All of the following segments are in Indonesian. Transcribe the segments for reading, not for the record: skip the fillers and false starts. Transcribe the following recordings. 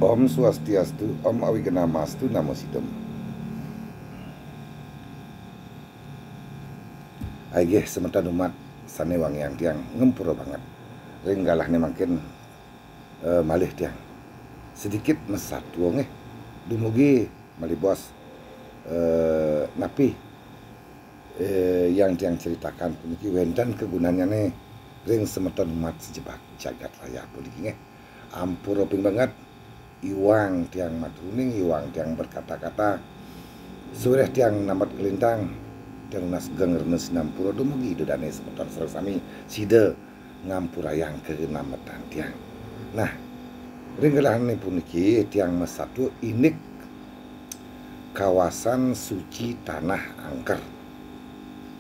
Om Swastiastu, Om Awigenamastu, Namo Sidom. Aigeh sementan umat sane wangiang tiang ngempuro banget. Ringgalah nih makin malih tiang. Sedikit mesatu ngeh. Dumugi malih bos napi yang tiang ceritakan puniki wendan kegunaannya nih ring semeton umat sejebak jagat raya puniki ngeh. Ampura ping banget. Iwang tiang matruning, iwang tiang berkata-kata, sureh tiang namat kelintang, tiang nas genger sinampura dumugi dudane semeton sami sida ngampurayang kenametan tiang. Nah, ringgalahan puniki tiang mesatu inik kawasan suci Tanah Angker.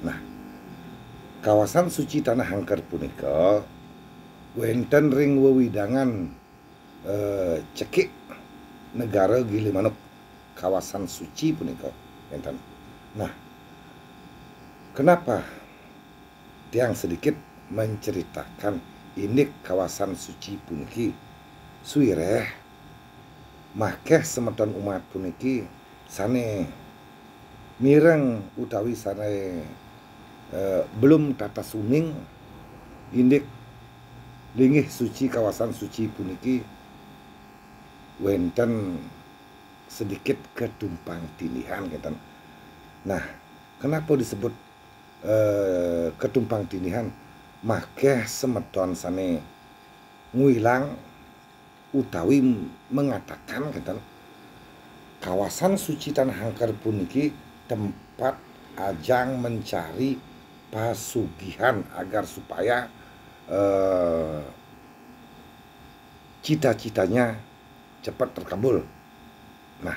Nah, kawasan suci Tanah Angker punika wenten ring wewidangan cekik negara Gilimanuk, kawasan suci punika enten. Nah, kenapa tiang sedikit menceritakan ini kawasan suci puniki suireh makeh semeton umat puniki sane mireng utawi sane belum tata suning indik linggih suci kawasan suci puniki wenten sedikit ketumpang tindih gitu. Nah, kenapa disebut ketumpang tindihan? Makeh semeton sane nguilang utawi mengatakan gitu, kawasan suci Tanah Angker puniki tempat ajang mencari pasugihan agar supaya cita-citanya cepat terkabul. Nah,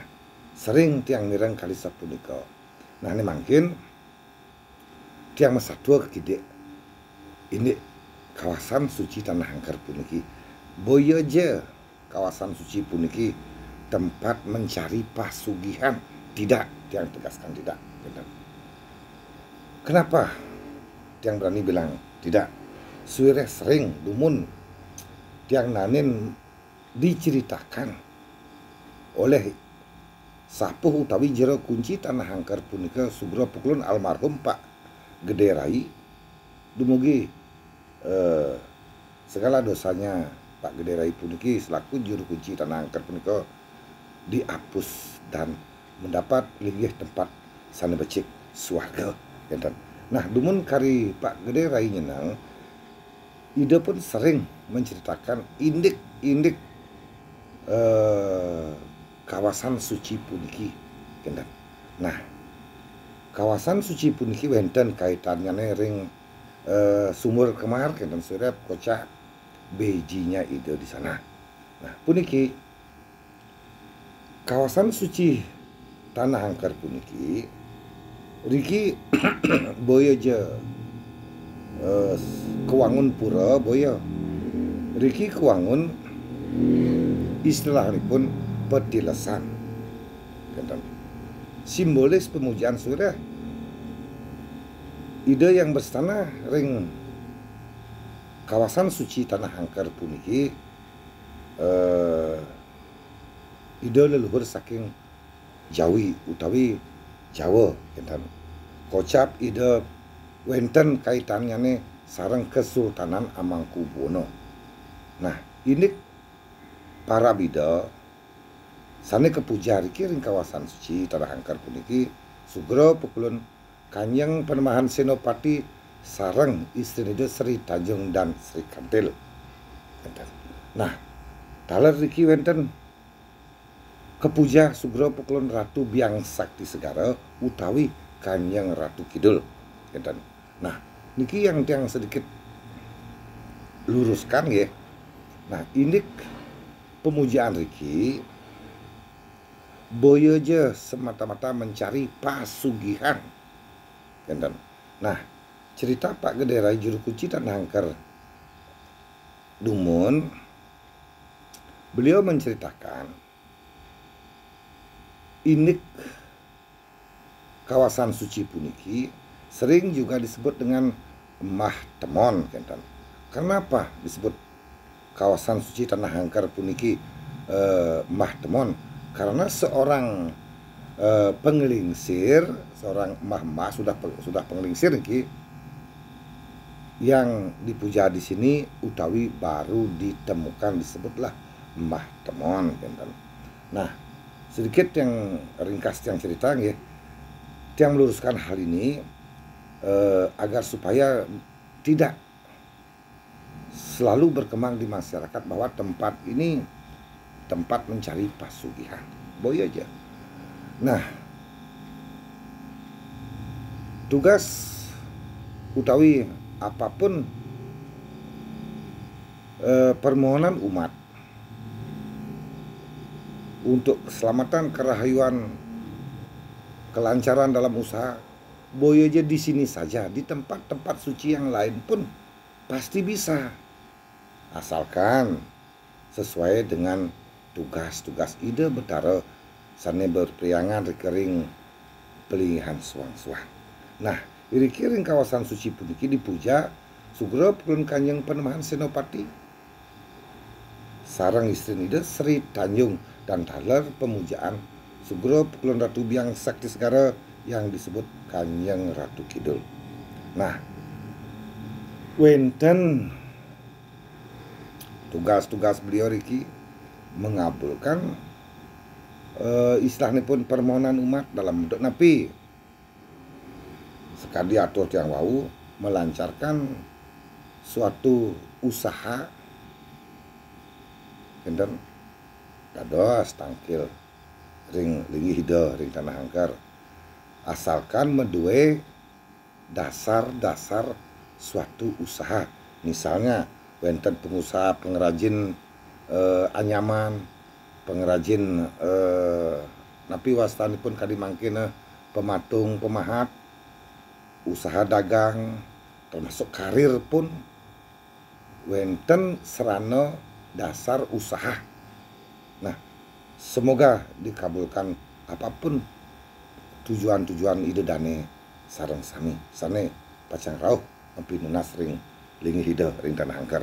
sering tiang mireng kali sapunika. Nah, ini mungkin tiang mesatua kide ini kawasan suci Tanah Angker puniki boyo je kawasan suci puniki tempat mencari pasugihan. Tidak, tiang tegaskan tidak. Kenapa tiang berani bilang tidak? Suire sering dumun tiang nanin diceritakan oleh sapuh utawi jero kunci Tanah Angker punika sugro pukulun almarhum Pak Gede Rai dumugi segala dosanya Pak Gede Rai puniki selaku juru kunci Tanah Angker punika dihapus dan mendapat linggih tempat sana becik swarga. Nah, dumun kari Pak Gede Rai nyenang ide pun sering menceritakan indik kawasan suci puniki. Nah, kawasan suci puniki wenten kaitannya ring sumur kemar kenten surep kocak bejinya ide di sana. Nah, puniki kawasan suci Tanah Angker puniki riki boyo je kewangun pura boyo riki kewangun istilahipun petilesan. Simbolis pemujaan surya ide yang berstana ring kawasan suci Tanah Angker puniki ide leluhur saking Jawi utawi Jawa kocap ide wenten kaitannya nih sareng Kesultanan Amangkubuwono. Nah, ini para bida sane kepujari ring kawasan suci Tanah Angker puniki sugro pukulun Kanjeng Penemahan Senopati sareng istri Sri Tanjung dan Sri Kantil. Nah, taler riki wenten kepuja sugro pukulun Ratu Biang Sakti Segara utawi Kanjeng Ratu Kidul. Nah, niki yang sedikit luruskan ya. Nah, ini pemujaan riki boyo je semata-mata mencari pasugihan. Nah, cerita Pak Gede Rai juru kunci Tanah Angker dumun beliau menceritakan inik kawasan suci puniki sering juga disebut dengan Mah Temon. Kenapa disebut kawasan suci Tanah Angker puniki Mbah Temon, karena seorang penglingsir, seorang mbah-mbah sudah penglingsir niki yang dipuja di sini utawi baru ditemukan disebutlah Mbah Temon. Nah, sedikit yang ringkas yang cerita nggih, yang meluruskan hal ini agar supaya tidak selalu berkembang di masyarakat bahwa tempat ini tempat mencari pasugihan. Boy aja. Nah, tugas utawi apapun permohonan umat untuk keselamatan, kerahayuan, kelancaran dalam usaha, boy aja di sini saja, di tempat-tempat suci yang lain pun pasti bisa, asalkan sesuai dengan tugas-tugas ide betara sane berpriangan rekering pelihan suang-suang. Nah, iri-kiring kawasan suci puniki dipuja sugrep kulun Kanjeng Panembahan Senopati sareng istri ide Sri Tanjung dan taler pemujaan sugrep kulun Ratu Biang Sakti Segara yang disebut Kanjeng Ratu Kidul. Nah, wenten tugas-tugas beliau riki mengabulkan istilahnya pun permohonan umat dalam bentuk napi sekali atur tiang wau melancarkan suatu usaha kenten dados tangkil ring lingi hida ring tanah angker, asalkan medue dasar-dasar suatu usaha. Misalnya wenten pengusaha pengrajin anyaman, pengrajin napi wastanipun kadi mangkina pematung, pemahat, usaha dagang, termasuk karir pun wenten serana dasar usaha. Nah, semoga dikabulkan apapun tujuan-tujuan ide dane sareng sami sane pacang rauh empi nunas ring lingi hida ring tanah angker.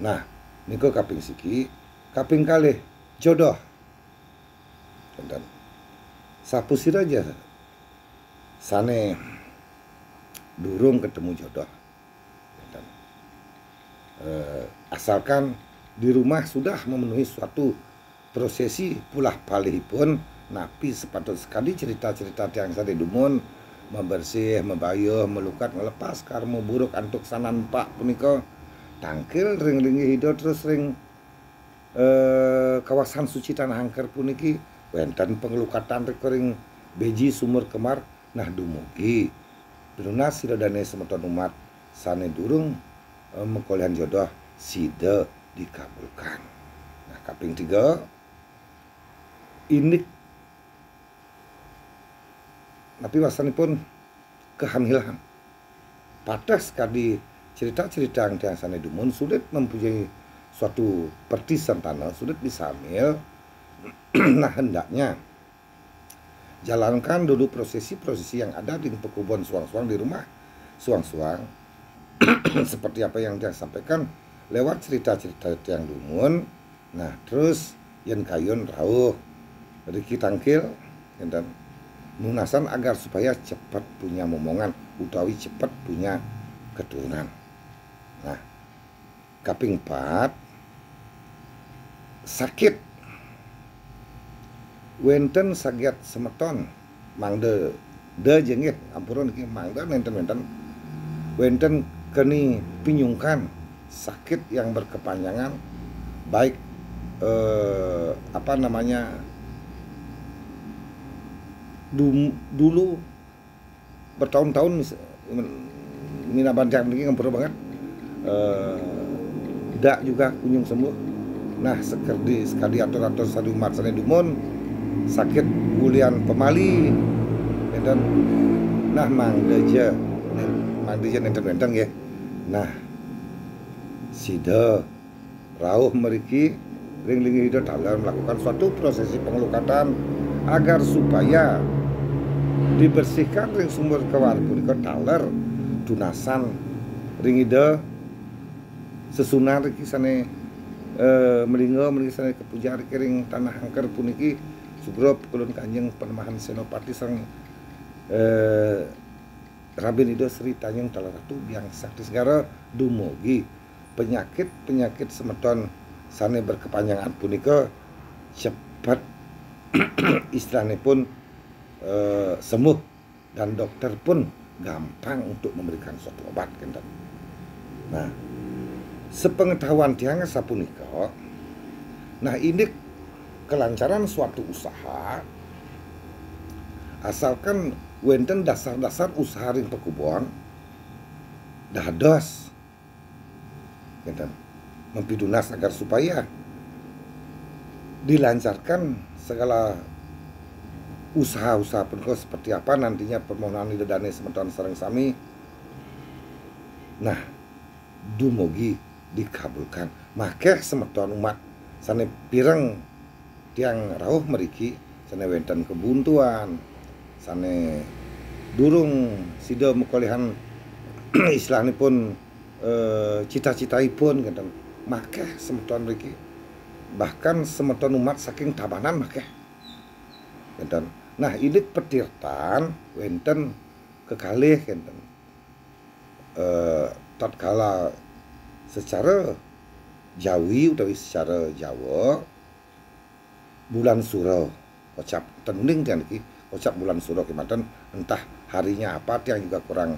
Nah, niku kaping siki, kaping kalih jodoh. Dan sapusir aja sane durung ketemu jodoh. Dan, asalkan di rumah sudah memenuhi suatu prosesi pulah palihipun, napi sepatut sekali cerita-cerita tiang sade dumun membersih, membayuh, melukat, melepas karma buruk antuk sanan pak punika tangkil ring-ringi hidau terus ring kawasan suci tanah angker puniki wenten pengelukatan rekering beji sumur kemar. Nah, dumugi pinunas sidadane semeton umat sane durung mengkolehan jodoh sida dikabulkan. Nah, kaping 3 ini tapi wasanipun kehamilan. Patas kadi cerita-cerita yang tiang dumun sulit mempunyai suatu pertisan tanah, sulit bisa hamil. Nah, hendaknya jalankan dulu prosesi-prosesi yang ada di pekubuan suang-suang di rumah suang-suang seperti apa yang dia sampaikan lewat cerita-cerita tiang dumun. Nah, terus yen kayun rawuh riki tangkil dan nunasan agar supaya cepat punya momongan utawi cepat punya keturunan. Nah, kaping 4 sakit wenten sagiat semeton mangde de jenggih ampura niki mangde nenten-nenten wenten keni pinyungkan sakit yang berkepanjangan baik dulu bertahun-tahun minaban jam ini ngampura banget dak juga kunjung sembuh. Nah, sekali atur-atur sadu umat sane dumun sakit bulian pemali dan nah mangdeja nenten-nenten ya. Nah, sida rawuh meriki ring-ring hidup talar melakukan suatu prosesi pengelukatan agar supaya dibersihkan ring sumber kewar punika taler tunasan ring ida sesunan riki sane melinggo sana kepujari kering tanah angker puniki sugrop kulun kanjeng Panembahan Senopati sang Rabin Ido Sri Tanjung Talaratu Biang Sakti Segara dumugi penyakit semeton sane berkepanjangan punika cepat istilahnya pun sembuh dan dokter pun gampang untuk memberikan suatu obat kenten. Nah, sepengetahuan tiang sapunika, nah ini kelancaran suatu usaha asalkan wenten dasar-dasar usaha ring pekubon dados kenten mempidunas agar supaya dilancarkan segala usaha-usaha punika seperti apa nantinya permohonan idedane semeton sareng sami. Nah, dumugi dikabulkan. Makeh semeton umat sane pireng tiang rawuh meriki sane wenten kebuntuan, sane durung sida mukolihan istilahipun cita-citaipun ngeten. Makeh semeton mriki bahkan semeton umat saking tabanan makeh ngeten. Nah, ini petirtan wenten kekalih ngeten. Tatkala secara Jawi utawi secara Jawa bulan Suro kocap tening kan iki kocap bulan Suro kemanten entah harinya apa tiang juga kurang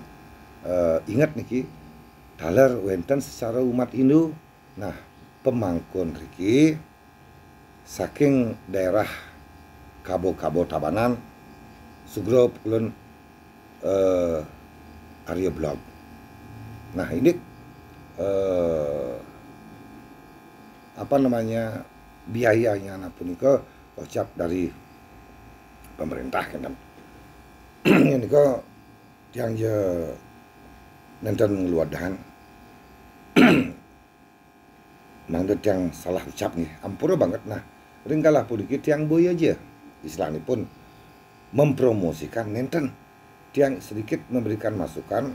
ingat niki dalar wenten secara umat Hindu. Nah, pemangkun riki saking daerah Kabo Tabanan sugro kulun Arya Blog. Nah, ini biayanya anak punika kocap dari pemerintah kan. Ini kok tiang je nenten ngeluadahan mangdet yang salah ucap nih ampura banget. Nah, ringkalah puniki tiang boy aja istilahnya pun mempromosikan nenten tiang sedikit memberikan masukan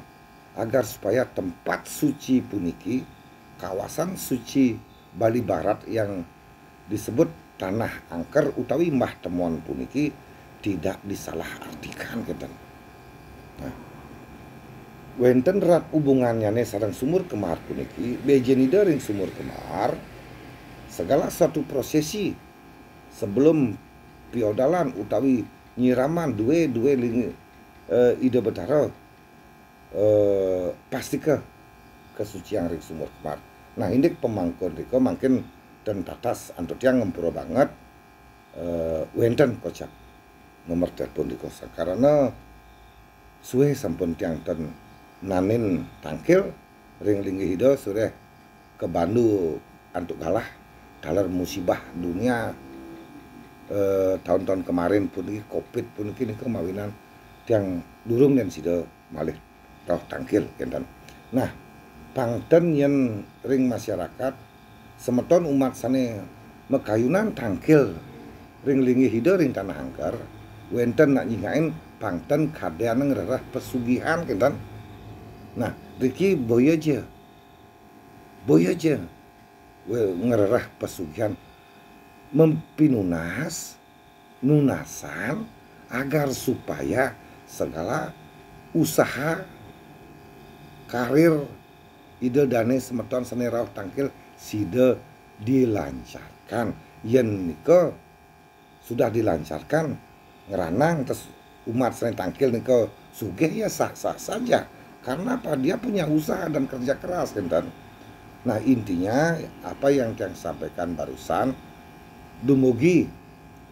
agar supaya tempat suci puniki kawasan suci Bali Barat yang disebut tanah angker utawi Mbah Temuan puniki tidak disalahartikan keten. Nah, wenten erat hubungannya sareng Sumur Kemar puniki bejenida ring Sumur Kemar segala satu prosesi sebelum piodalan utawi nyiraman dua ling ide betara pasti kesucian ring Sumur Kemar. Nah, ini pemangkun riko makin dan tatas antut yang ngempuro banget wenten kocak nomor telepon riko karena suwe sampun tiang ten nanin tangkil ring linggi hido sore ke Bandu antuk galah dalar musibah dunia tahun-tahun kemarin pun ini Covid pun ini kemawinan tiang durung dan sida malih roh tangkil kenten. Nah, pangten yen ring masyarakat semeton umat sane mekayunan tangkil ring lingi hido ring tanah angker wenten nak nyingain pangten kadean ngererah pesugihan kenten. Nah, riki boy aja ngererah pesugihan nunasan agar supaya segala usaha karir ide dane semeton sene rauh tangkil sida dilancarkan. Yen nika sudah dilancarkan ngeranang terus umat sene tangkil nika sugih ya sah-sah saja karena apa dia punya usaha dan kerja keras kan. Nah, intinya apa yang saya sampaikan barusan dumugi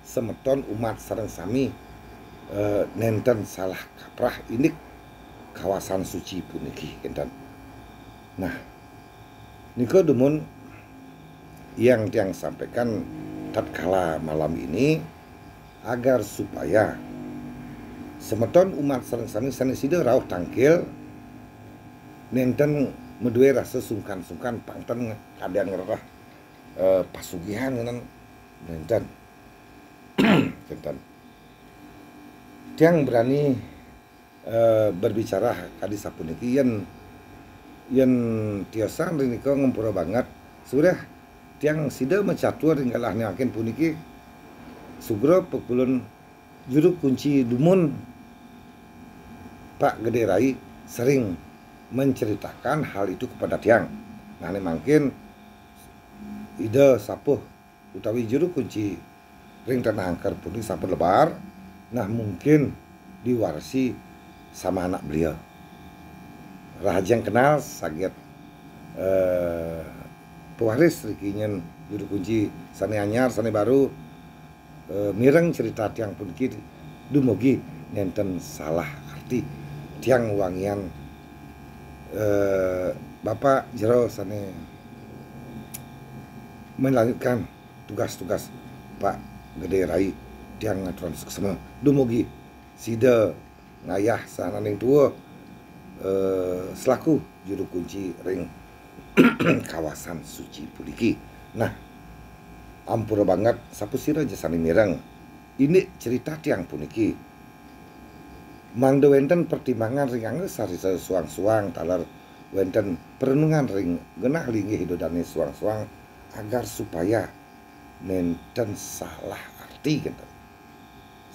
semeton umat sareng sami nenten salah kaprah ini kawasan suci puniki enten. Nah, nika dumun yang tiang sampaikan tatkala malam ini agar supaya semeton umat sareng sami sanesida rauh tangkil nenten medue rasa sungkan-sungkan pangten kadean ngerah pasugihan nenen nenten nenten tiang berani berbicara kadi sapuniki yen tiasa nika ngempura banget sudah tiang sida mecatur tinggalah makin puniki sugro pekulun juru kunci dumun Pak Gede Rai sering menceritakan hal itu kepada tiang. Nah ini makin ide sapuh utawi juru kunci ring tanah angker puniki sapuh lebar. Nah mungkin diwarisi sama anak beliau. Rahajang kenal saget pewaris rikinyen juru kunci sane anyar sane baru mireng cerita tiang puniki dumugi nenten salah arti tiang wangian Bapak jero sane melanjutkan tugas-tugas Pak Gede Rai tiang ngaturan suksema dumugi sida ngayah sananing tua selaku juru kunci ring kawasan suci puniki. Nah, ampura banget sapusira jasane mireng. Ini cerita tiang puniki. Mangda wenten pertimbangan ring angge sarisa suang-suang talar wenten perenungan ring genah linggih hidodane suang-suang agar supaya nenten salah arti gitu.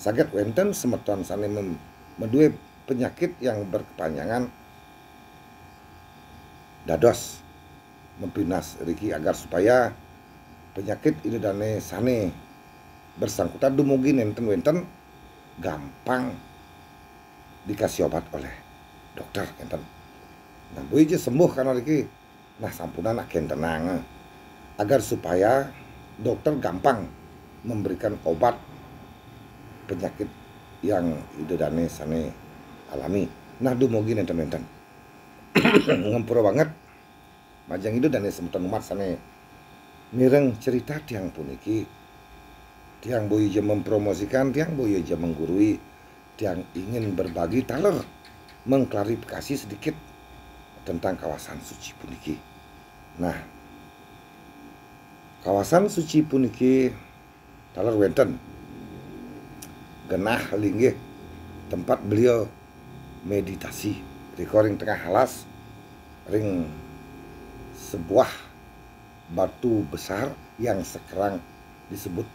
Saged wenten semeton sane medue penyakit yang berkepanjangan dados mempinas riki agar supaya penyakit ini dane sane bersangkutan dumugi nenten wenten gampang dikasih obat oleh dokter enten. Nah buiji sembuh karena riki. Nah sampunan akan tenang agar supaya dokter gampang memberikan obat penyakit yang itu dane sane alami. Nah dumugi nenten-nenten ngempuro banget majang itu dan semeton umat sane mireng cerita tiang puniki tiang boyo je mempromosikan tiang boyo je menggurui tiang ingin berbagi taler mengklarifikasi sedikit tentang kawasan suci puniki. Nah kawasan suci puniki taler wenten genah linggih tempat beliau meditasi recording tengah halas ring sebuah batu besar yang sekarang disebut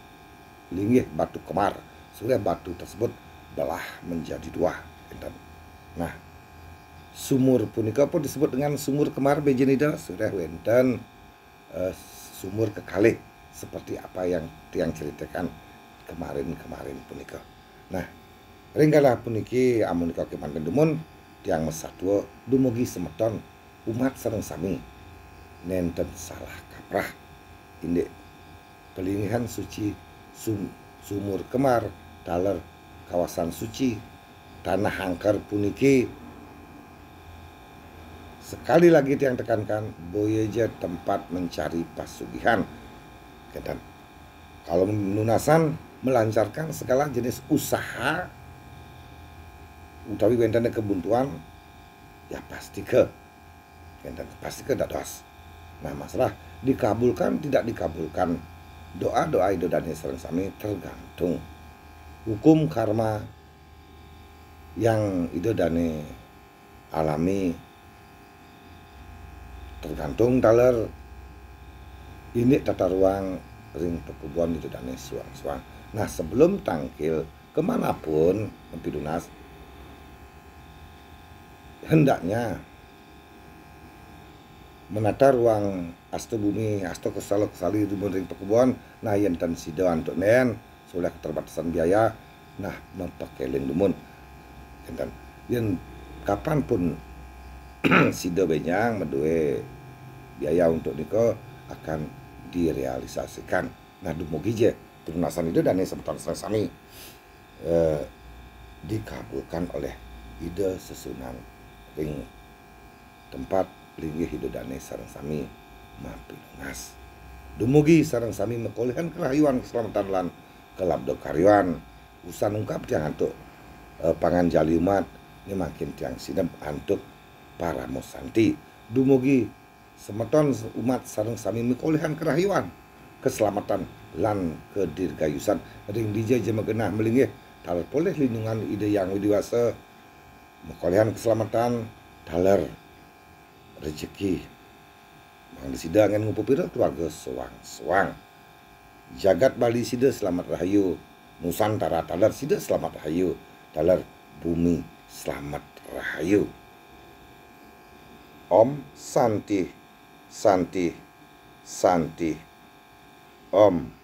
linggih batu kemar. Sudah batu tersebut belah menjadi dua. Nah sumur punika pun disebut dengan sumur kemar bejenida. Sudah wenten sumur kekalih seperti apa yang tiang ceritakan kemarin punika. Nah ringgalah puniki amunika kemanten dumun tiang mesatwa dumugi semeton umat sareng sami nenten salah kaprah indek pelingihan suci sumur kemar taler kawasan suci tanah angker puniki sekali lagi tiang tekankan boyeja tempat mencari pasugihan kedan kalau menunasan melancarkan segala jenis usaha utawi wentane kebuntuan ya pasti ke dados. Nah masalah dikabulkan tidak dikabulkan doa-doa itu dan sareng sami tergantung hukum karma yang itu dane alami tergantung taler ini tata ruang ring pekubuan itu dane suang-suang. Nah sebelum tangkil kemanapun mempidunas hendaknya menata ruang asto bumi asto kesali di ring pekubuan. Nah yen sida antuk nen sudah keterbatasan biaya nah mempakelin dumun enten yen kapanpun sida benyang medue biaya untuk niko akan direalisasikan. Nah dumugi je pelunasan itu dan semeton sami dikabulkan oleh ide sesunan ring tempat linggih hidodane sareng sami mapilunas. Dumugi sareng sami mekolehan kerayuan keselamatan lan kelabdo karyuan usan ungkap tiang antuk pangan jali umat ini makin tiang sinep antuk para mosanti. Dumugi semeton umat sareng sami mekolehan kerayuan keselamatan lan kedirgayusan ring dija jema genah melinggih taler poleh lindungan ide yang widiwasa mekolehan keselamatan taler rezeki Mang sida ngen ngupu pira keluarga sewang-sewang. Jagat Bali sida selamat rahayu. Nusantara taler sida selamat rahayu. Taler bumi selamat rahayu. Om Santi Santi Santi. Om